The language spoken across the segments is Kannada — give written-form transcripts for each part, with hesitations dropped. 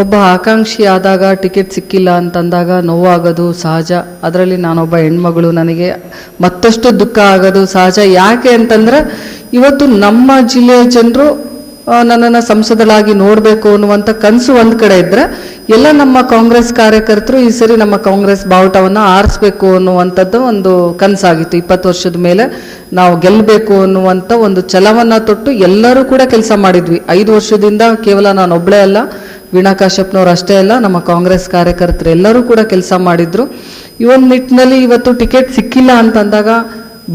ಒಬ್ಬ ಆಕಾಂಕ್ಷಿ ಆದಾಗ ಟಿಕೆಟ್ ಸಿಕ್ಕಿಲ್ಲ ಅಂತಂದಾಗ ನೋವಾಗೋದು ಸಹಜ. ಅದರಲ್ಲಿ ನಾನೊಬ್ಬ ಹೆಣ್ಮಗಳು, ನನಗೆ ಮತ್ತಷ್ಟು ದುಃಖ ಆಗೋದು ಸಹಜ. ಯಾಕೆ ಅಂತಂದ್ರೆ ಇವತ್ತು ನಮ್ಮ ಜಿಲ್ಲೆಯ ಜನರು ನನ್ನನ್ನು ಸಂಸದಳಾಗಿ ನೋಡಬೇಕು ಅನ್ನುವಂಥ ಕನಸು ಒಂದು ಕಡೆ ಇದ್ದರೆ, ಎಲ್ಲ ನಮ್ಮ ಕಾಂಗ್ರೆಸ್ ಕಾರ್ಯಕರ್ತರು ಈ ಸರಿ ನಮ್ಮ ಕಾಂಗ್ರೆಸ್ ಬಾವುಟವನ್ನು ಆರಿಸ್ಬೇಕು ಅನ್ನುವಂಥದ್ದು ಒಂದು ಕನಸಾಗಿತ್ತು. 20 ವರ್ಷದ ಮೇಲೆ ನಾವು ಗೆಲ್ಲಬೇಕು ಅನ್ನುವಂಥ ಒಂದು ಛಲವನ್ನು ತೊಟ್ಟು ಎಲ್ಲರೂ ಕೂಡ ಕೆಲಸ ಮಾಡಿದ್ವಿ. 5 ವರ್ಷದಿಂದ ಕೇವಲ ನಾನು ಒಬ್ಬಳೇ ಅಲ್ಲ, ವೀಣಾ ಕಾಶ್ಯಪ್ನವ್ರು ಅಷ್ಟೇ ಅಲ್ಲ, ನಮ್ಮ ಕಾಂಗ್ರೆಸ್ ಕಾರ್ಯಕರ್ತರು ಎಲ್ಲರೂ ಕೂಡ ಕೆಲಸ ಮಾಡಿದ್ರು. ಈ ಒಂದು ನಿಟ್ಟಿನಲ್ಲಿ ಇವತ್ತು ಟಿಕೆಟ್ ಸಿಕ್ಕಿಲ್ಲ ಅಂತಂದಾಗ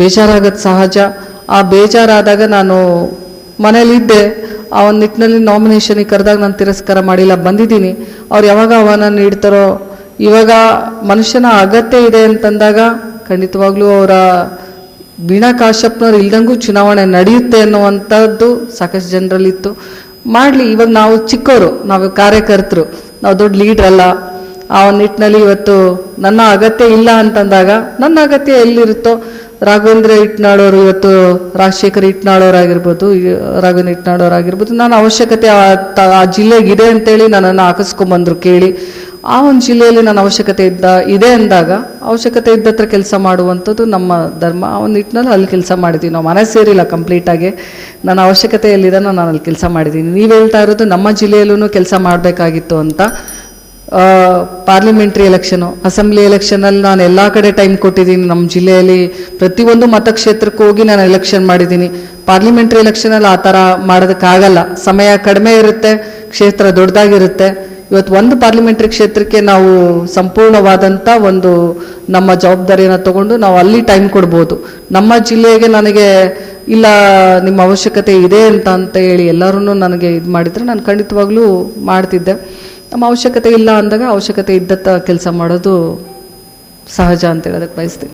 ಬೇಜಾರಾಗೋದು ಸಹಜ. ಆ ಬೇಜಾರಾದಾಗ ನಾನು ಮನೇಲಿದ್ದೆ. ಆ ಒಂದು ನಿಟ್ಟಿನಲ್ಲಿ ನಾಮಿನೇಷನಿಗೆ ಕರೆದಾಗ ನಾನು ತಿರಸ್ಕಾರ ಮಾಡಿಲ್ಲ, ಬಂದಿದ್ದೀನಿ. ಅವ್ರು ಯಾವಾಗ ಆಹ್ವಾನ ನೀಡ್ತಾರೋ, ಇವಾಗ ಮನುಷ್ಯನ ಅಗತ್ಯ ಇದೆ ಅಂತಂದಾಗ ಖಂಡಿತವಾಗ್ಲೂ ಅವರ ವೀಣಾ ಕಾಶ್ಯಪ್ನವ್ರು ಇಲ್ದಂಗೂ ಚುನಾವಣೆ ನಡೆಯುತ್ತೆ ಅನ್ನುವಂಥದ್ದು ಸಾಕಷ್ಟು ಜನರಲ್ಲಿತ್ತು. ಮಾಡಲಿ, ಇವಾಗ ನಾವು ಚಿಕ್ಕವರು, ನಾವು ಕಾರ್ಯಕರ್ತರು, ನಾವು ದೊಡ್ಡ ಲೀಡ್ರ್ ಅಲ್ಲ. ಆ ಒಂದು ನಿಟ್ಟಿನಲ್ಲಿ ಇವತ್ತು ನನ್ನ ಅಗತ್ಯ ಇಲ್ಲ ಅಂತಂದಾಗ ನನ್ನ ಅಗತ್ಯ ಎಲ್ಲಿರುತ್ತೋ, ರಾಘವೇಂದ್ರ ಇಟ್ನಾಳವರು ಇವತ್ತು ರಾಜಶೇಖರ್ ಇಟ್ನಾಳವರಾಗಿರ್ಬೋದು, ರಾಘವೇಂದ್ರ ಇಟ್ನಾಳವರಾಗಿರ್ಬೋದು, ನನ್ನ ಅವಶ್ಯಕತೆ ಆ ಜಿಲ್ಲೆಗಿದೆ ಅಂತೇಳಿ ನನ್ನನ್ನು ಹಾಕಿಸ್ಕೊಂಬಂದ್ರು ಕೇಳಿ. ಆ ಒಂದು ಜಿಲ್ಲೆಯಲ್ಲಿ ನನ್ನ ಅವಶ್ಯಕತೆ ಇದೆ ಅಂದಾಗ ಅವಶ್ಯಕತೆ ಇದ್ದತ್ರ ಕೆಲಸ ಮಾಡುವಂಥದ್ದು ನಮ್ಮ ಧರ್ಮ. ಆ ಒಂದು ನಿಟ್ಟಿನಲ್ಲಿ ಅಲ್ಲಿ ಕೆಲಸ ಮಾಡಿದ್ದೀವಿ. ನಾವು ಮನೆ ಸೇರಿಲ್ಲ ಕಂಪ್ಲೀಟಾಗಿ, ನನ್ನ ಅವಶ್ಯಕತೆ ಎಲ್ಲಿದೆ ನಾನು ಅಲ್ಲಿ ಕೆಲಸ ಮಾಡಿದ್ದೀನಿ. ನೀವು ಹೇಳ್ತಾ ಇರೋದು ನಮ್ಮ ಜಿಲ್ಲೆಯಲ್ಲೂ ಕೆಲಸ ಮಾಡಬೇಕಾಗಿತ್ತು ಅಂತ. ಪಾರ್ಲಿಮೆಂಟ್ರಿ ಎಲೆಕ್ಷನು, ಅಸೆಂಬ್ಲಿ ಎಲೆಕ್ಷನಲ್ಲಿ ನಾನು ಎಲ್ಲ ಕಡೆ ಟೈಮ್ ಕೊಟ್ಟಿದ್ದೀನಿ. ನಮ್ಮ ಜಿಲ್ಲೆಯಲ್ಲಿ ಪ್ರತಿಯೊಂದು ಮತಕ್ಷೇತ್ರಕ್ಕೆ ಹೋಗಿ ನಾನು ಎಲೆಕ್ಷನ್ ಮಾಡಿದ್ದೀನಿ. ಪಾರ್ಲಿಮೆಂಟ್ರಿ ಎಲೆಕ್ಷನಲ್ಲಿ ಆ ಥರ ಮಾಡೋದಕ್ಕಾಗಲ್ಲ, ಸಮಯ ಕಡಿಮೆ ಇರುತ್ತೆ, ಕ್ಷೇತ್ರ ದೊಡ್ಡದಾಗಿರುತ್ತೆ. ಇವತ್ತು ಒಂದು ಪಾರ್ಲಿಮೆಂಟ್ರಿ ಕ್ಷೇತ್ರಕ್ಕೆ ನಾವು ಸಂಪೂರ್ಣವಾದಂಥ ಒಂದು ನಮ್ಮ ಜವಾಬ್ದಾರಿಯನ್ನು ತಗೊಂಡು ನಾವು ಅಲ್ಲಿ ಟೈಮ್ ಕೊಡ್ಬೋದು. ನಮ್ಮ ಜಿಲ್ಲೆಗೆ ನನಗೆ ಇಲ್ಲ, ನಿಮ್ಮ ಅವಶ್ಯಕತೆ ಇದೆ ಅಂತ ಹೇಳಿ ಎಲ್ಲರೂ ನನಗೆ ಇದು ಮಾಡಿದರೆ ನಾನು ಖಂಡಿತವಾಗ್ಲೂ ಮಾಡ್ತಿದ್ದೆ. ನಮ್ಮ ಅವಶ್ಯಕತೆ ಇಲ್ಲ ಅಂದಾಗ ಅವಶ್ಯಕತೆ ಇದ್ದತ್ತ ಕೆಲಸ ಮಾಡೋದು ಸಹಜ ಅಂತ ಹೇಳೋದಕ್ಕೆ ಬಯಸ್ತೀನಿ.